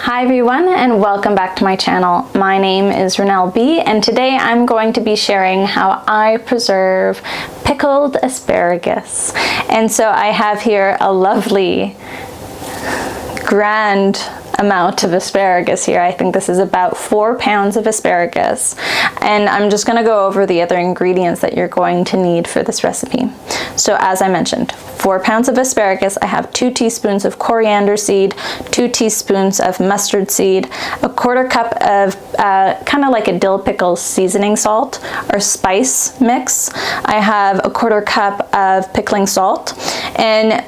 Hi everyone, and welcome back to my channel. My name is Renelle B, and today I'm going to be sharing how I preserve pickled asparagus. And so I have here a lovely grand amount of asparagus here. I think this is about 4 pounds of asparagus, and I'm just going to go over the other ingredients that you're going to need for this recipe. So as I mentioned, 4 pounds of asparagus. I have 2 teaspoons of coriander seed, 2 teaspoons of mustard seed, a 1/4 cup of kind of like a dill pickle seasoning salt or spice mix. I have a 1/4 cup of pickling salt, and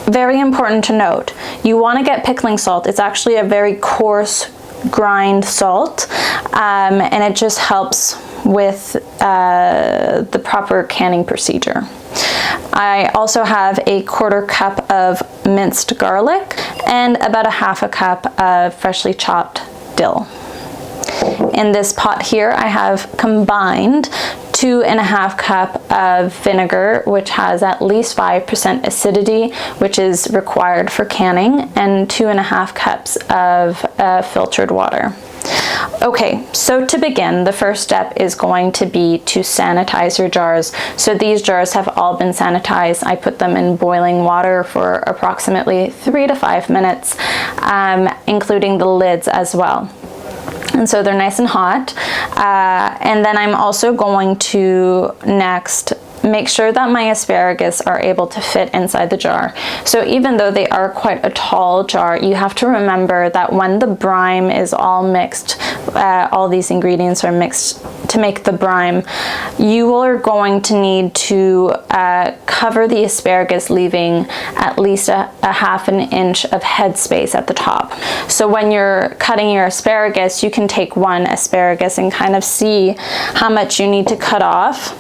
very important to note, you want to get pickling salt. It's actually a very coarse grind salt, and it just helps with the proper canning procedure. I also have a 1/4 cup of minced garlic and about a 1/2 cup of freshly chopped dill. In this pot here, I have combined 2.5 cups of vinegar, which has at least 5% acidity, which is required for canning, and 2.5 cups of filtered water. Okay, so to begin, the first step is going to be to sanitize your jars. So these jars have all been sanitized. I put them in boiling water for approximately 3 to 5 minutes, including the lids as well. And so they're nice and hot. And then I'm also going to next make sure that my asparagus are able to fit inside the jar. So even though they are quite a tall jar, you have to remember that when the brine is all mixed, all these ingredients are mixed to make the brine, you are going to need to cover the asparagus, leaving at least a 1/2 inch of headspace at the top. So when you're cutting your asparagus, you can take one asparagus and kind of see how much you need to cut off,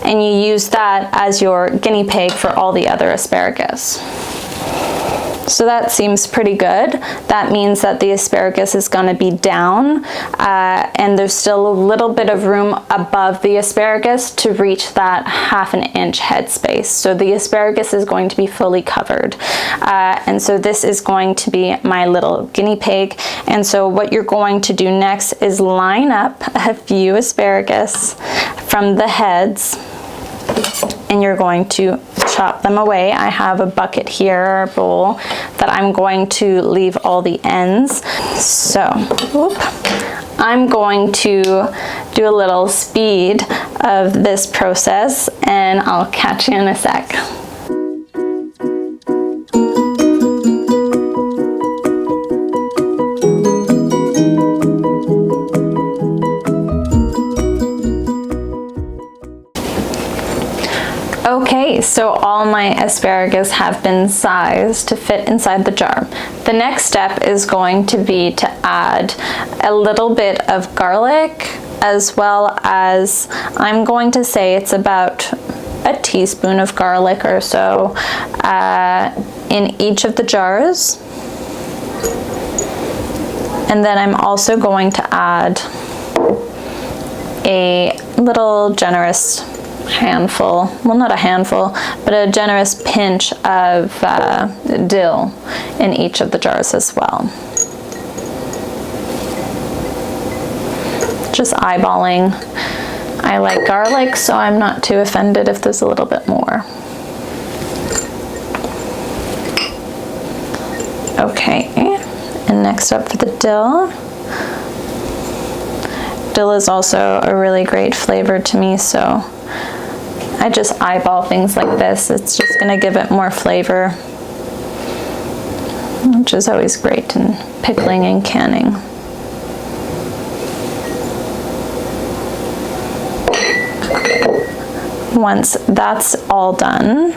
and you use that as your guinea pig for all the other asparagus. So that seems pretty good. That means that the asparagus is going to be down, and there's still a little bit of room above the asparagus to reach that 1/2 inch headspace. So the asparagus is going to be fully covered. And so this is going to be my little guinea pig. And so what you're going to do next is line up a few asparagus from the heads, and you're going to chop them away. I have a bucket here, or a bowl, that I'm going to leave all the ends. So, I'm going to do a little speed of this process, and I'll catch you in a sec. Okay, so all my asparagus have been sized to fit inside the jar. The next step is going to be to add a little bit of garlic, as well as, I'm going to say it's about a teaspoon of garlic or so in each of the jars. And then I'm also going to add a little generous handful, well, not a handful, but a generous pinch of dill in each of the jars as well. Just eyeballing. I like garlic, so I'm not too offended if there's a little bit more. Okay, and next up for the dill. Dill is also a really great flavor to me, so I just eyeball things like this. It's just going to give it more flavor, which is always great in pickling and canning. Once that's all done,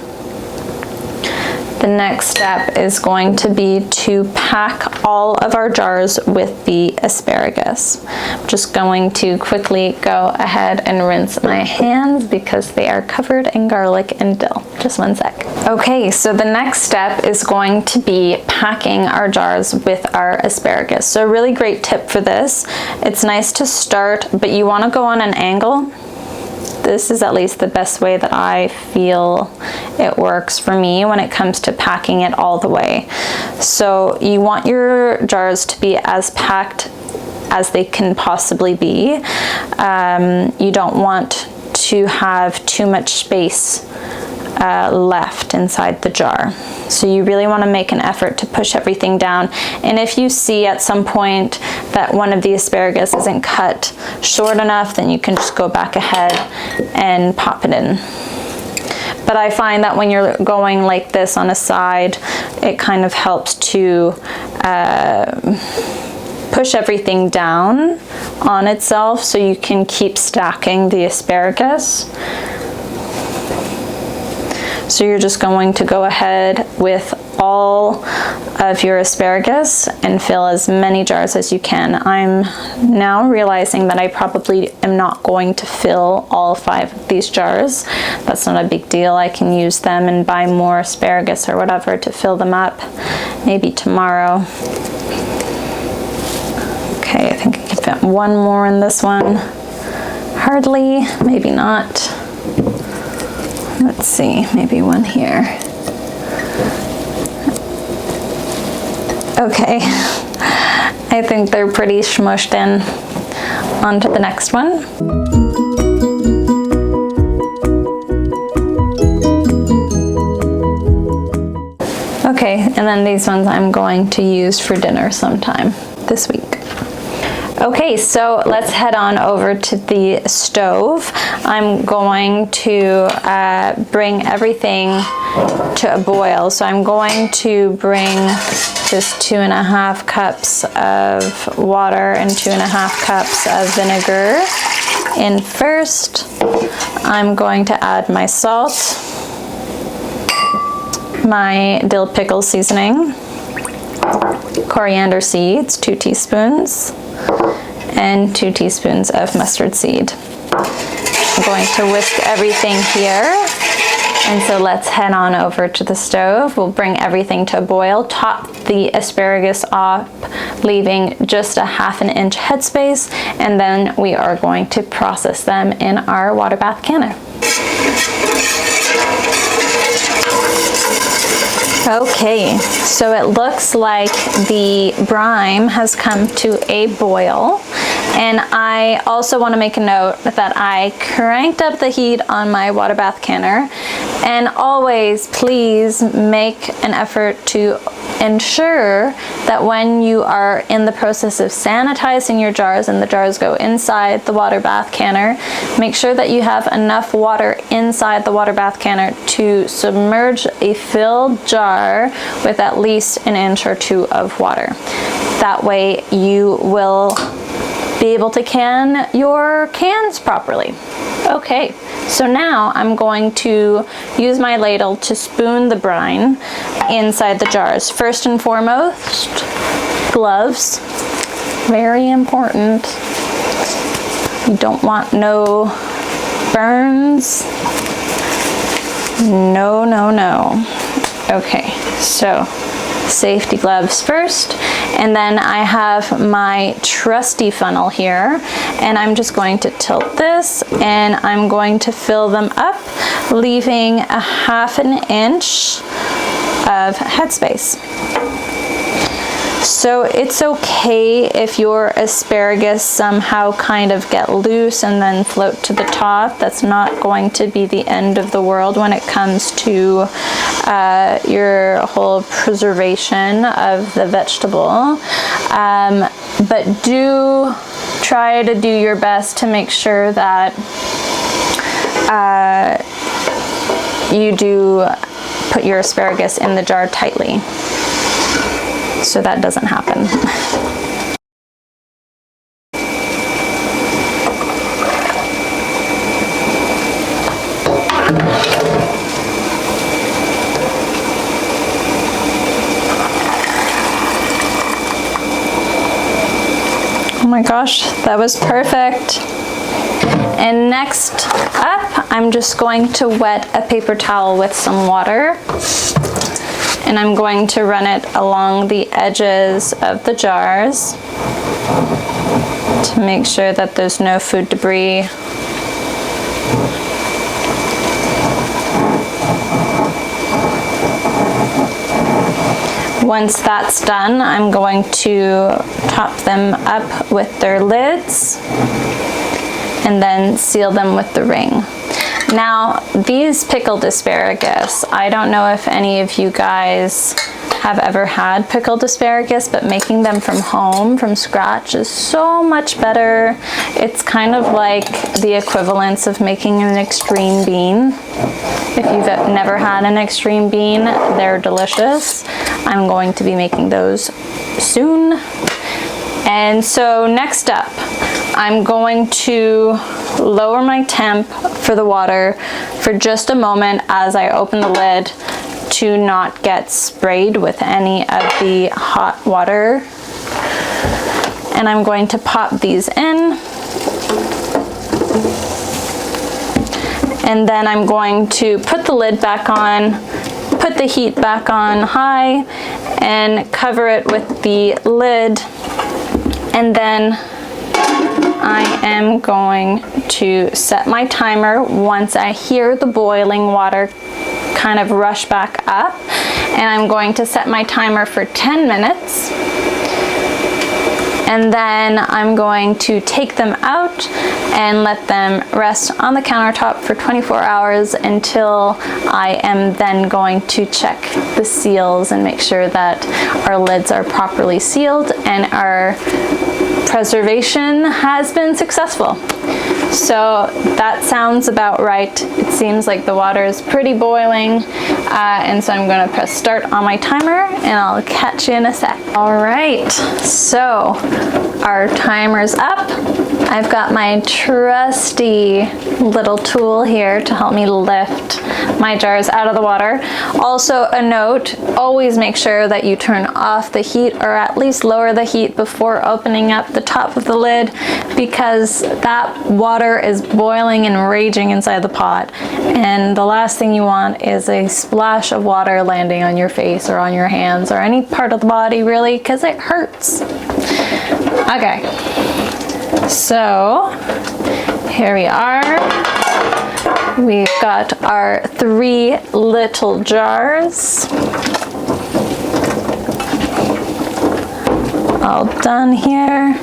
the next step is going to be to pack all of our jars with the asparagus. I'm just going to quickly go ahead and rinse my hands because they are covered in garlic and dill. Just one sec. Okay, so the next step is going to be packing our jars with our asparagus. So a really great tip for this, it's nice to start, but you want to go on an angle this is at least the best way that I feel it works for me when it comes to packing it all the way. So you want your jars to be as packed as they can possibly be. You don't want to have too much space left inside the jar. So you really want to make an effort to push everything down. And if you see at some point that one of the asparagus isn't cut short enough, then you can just go back ahead and pop it in. But I find that when you're going like this on a side, it kind of helps to push everything down on itself so you can keep stacking the asparagus. So you're just going to go ahead with all of your asparagus and fill as many jars as you can. I'm now realizing that I probably am not going to fill all 5 of these jars. That's not a big deal. I can use them and buy more asparagus or whatever to fill them up, maybe tomorrow. Okay, I think I can fit one more in this one. Hardly, maybe not. Let's see, maybe one here. Okay, I think they're pretty smushed in. On to the next one. Okay, and then these ones I'm going to use for dinner sometime this week. Okay, so let's head on over to the stove. I'm going to bring everything to a boil. So I'm going to bring just 2.5 cups of water and 2.5 cups of vinegar in first. I'm going to add my salt, my dill pickle seasoning, coriander seeds, 2 teaspoons, and 2 teaspoons of mustard seed. I'm going to whisk everything here. And so let's head on over to the stove. We'll bring everything to a boil, top the asparagus off, leaving just a 1/2 inch headspace, and then we are going to process them in our water bath canner. Okay, so it looks like the brine has come to a boil, and I also want to make a note that I cranked up the heat on my water bath canner, and always please make an effort to ensure that when you are in the process of sanitizing your jars and the jars go inside the water bath canner, make sure that you have enough water inside the water bath canner to submerge a filled jar with at least 1 inch or 2 of water. That way you will be able to can your cans properly. Okay, so now I'm going to use my ladle to spoon the brine inside the jars. First and foremost, gloves, very important. You don't want no burns. No, no, no. Okay, so safety gloves first, and then I have my trusty funnel here, and I'm just going to tilt this and I'm going to fill them up, leaving a 1/2 inch of headspace. So it's okay if your asparagus somehow kind of get loose and then float to the top. That's not going to be the end of the world when it comes to your whole preservation of the vegetable. But do try to do your best to make sure that you do put your asparagus in the jar tightly, so that doesn't happen. Oh my gosh, that was perfect. And next up, I'm just going to wet a paper towel with some water, and I'm going to run it along the edges of the jars to make sure that there's no food debris Once that's done, I'm going to top them up with their lids and then seal them with the ring. Now, these pickled asparagus, I don't know if any of you guys have ever had pickled asparagus, but making them from home, from scratch, is so much better. It's kind of like the equivalence of making an extreme bean. If you've never had an extreme bean, they're delicious. I'm going to be making those soon. And so next up, I'm going to lower my temp for the water for just a moment as I open the lid to not get sprayed with any of the hot water. And I'm going to pop these in. And then I'm going to put the lid back on, put the heat back on high, and cover it with the lid. And then I am going to set my timer once I hear the boiling water kind of rush back up. And I'm going to set my timer for 10 minutes. And then I'm going to take them out and let them rest on the countertop for 24 hours until I am then going to check the seals and make sure that our lids are properly sealed and our preservation has been successful. So that sounds about right. It seems like the water is pretty boiling, and so I'm going to press start on my timer and I'll catch you in a sec. All right, so our timer's up. I've got my trusty little tool here to help me lift my jars out of the water. Also a note, always make sure that you turn off the heat or at least lower the heat before opening up the top of the lid, because that water is boiling and raging inside the pot, and the last thing you want is a splash of water landing on your face or on your hands or any part of the body, really, because it hurts. Okay, so here we are. We've got our 3 little jars all done here.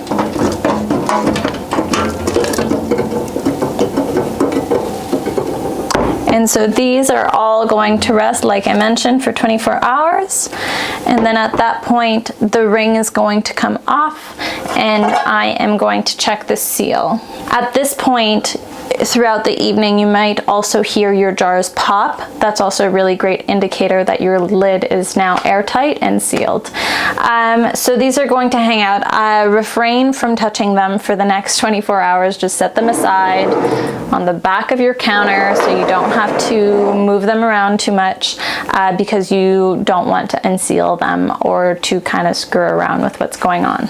And so these are all going to rest, like I mentioned, for 24 hours. And then at that point, the ring is going to come off and I am going to check the seal. At this point, throughout the evening, you might also hear your jars pop. That's also a really great indicator that your lid is now airtight and sealed. So these are going to hang out. Refrain from touching them for the next 24 hours. Just set them aside on the back of your counter so you don't have to move them around too much, because you don't want to unseal them or to kind of screw around with what's going on.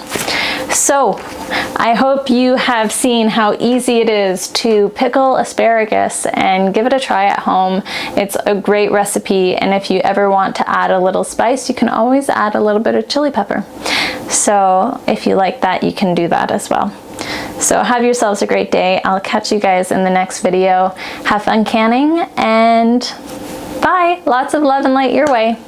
So I hope you have seen how easy it is to pickle asparagus and give it a try at home. It's a great recipe, and if you ever want to add a little spice, you can always add a little bit of chili pepper. So if you like that, you can do that as well. So have yourselves a great day. I'll catch you guys in the next video. Have fun canning, and bye. Lots of love and light your way.